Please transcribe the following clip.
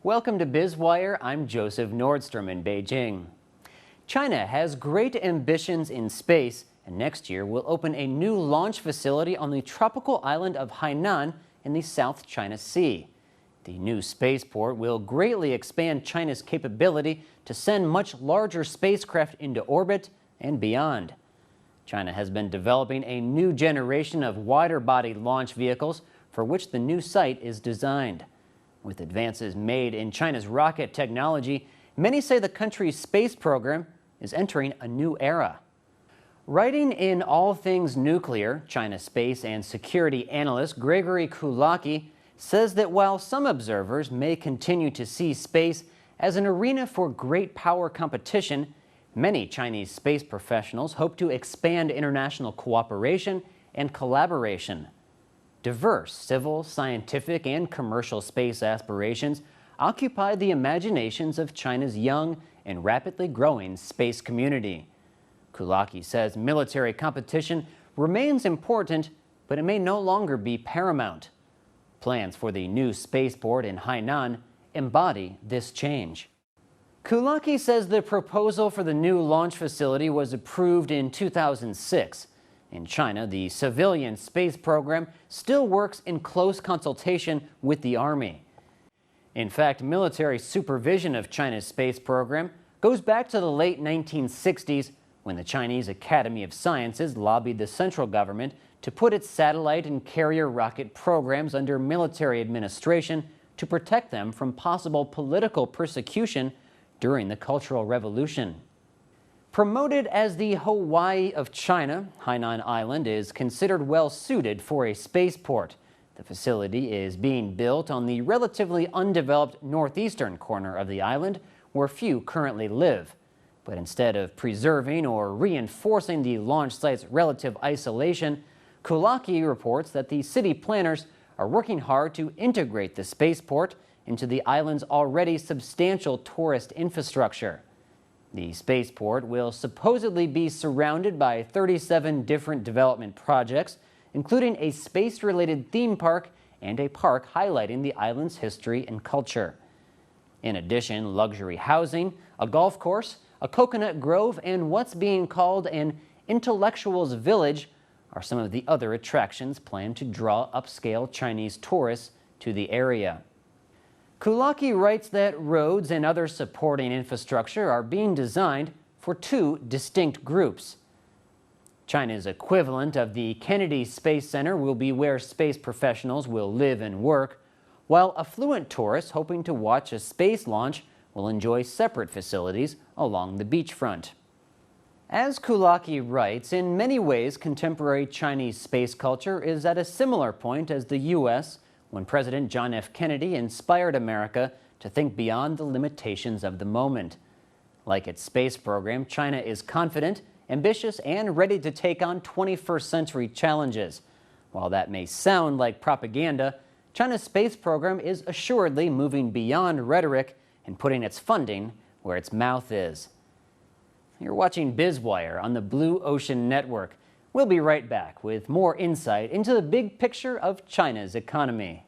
Welcome to Biz Wire. I'm Joseph Nordstrom in Beijing. China has great ambitions in space and next year will open a new launch facility on the tropical island of Hainan in the South China Sea. The new spaceport will greatly expand China's capability to send much larger spacecraft into orbit and beyond. China has been developing a new generation of wider-body launch vehicles for which the new site is designed. With advances made in China's rocket technology, many say the country's space program is entering a new era. Writing in All Things Nuclear, China space and security analyst Gregory Kulaki says that while some observers may continue to see space as an arena for great power competition, many Chinese space professionals hope to expand international cooperation and collaboration. Diverse civil, scientific, and commercial space aspirations occupy the imaginations of China's young and rapidly growing space community. Kulaki says military competition remains important, but it may no longer be paramount. Plans for the new spaceport in Hainan embody this change. Kulaki says the proposal for the new launch facility was approved in 2006. In China, the civilian space program still works in close consultation with the Army. In fact, military supervision of China's space program goes back to the late 1960s when the Chinese Academy of Sciences lobbied the central government to put its satellite and carrier rocket programs under military administration to protect them from possible political persecution during the Cultural Revolution. Promoted as the Hawaii of China, Hainan Island is considered well suited for a spaceport. The facility is being built on the relatively undeveloped northeastern corner of the island where few currently live. But instead of preserving or reinforcing the launch site's relative isolation, Kulaki reports that the city planners are working hard to integrate the spaceport into the island's already substantial tourist infrastructure. The spaceport will supposedly be surrounded by 37 different development projects, including a space-related theme park and a park highlighting the island's history and culture. In addition, luxury housing, a golf course, a coconut grove, and what's being called an intellectuals village are some of the other attractions planned to draw upscale Chinese tourists to the area. Kulaki writes that roads and other supporting infrastructure are being designed for two distinct groups. China's equivalent of the Kennedy Space Center will be where space professionals will live and work, while affluent tourists hoping to watch a space launch will enjoy separate facilities along the beachfront. As Kulaki writes, in many ways contemporary Chinese space culture is at a similar point as the U.S., when President John F. Kennedy inspired America to think beyond the limitations of the moment. Like its space program, China is confident, ambitious, and ready to take on 21st century challenges. While that may sound like propaganda, China's space program is assuredly moving beyond rhetoric and putting its funding where its mouth is. You're watching Biz Wire on the Blue Ocean Network. We'll be right back with more insight into the big picture of China's economy.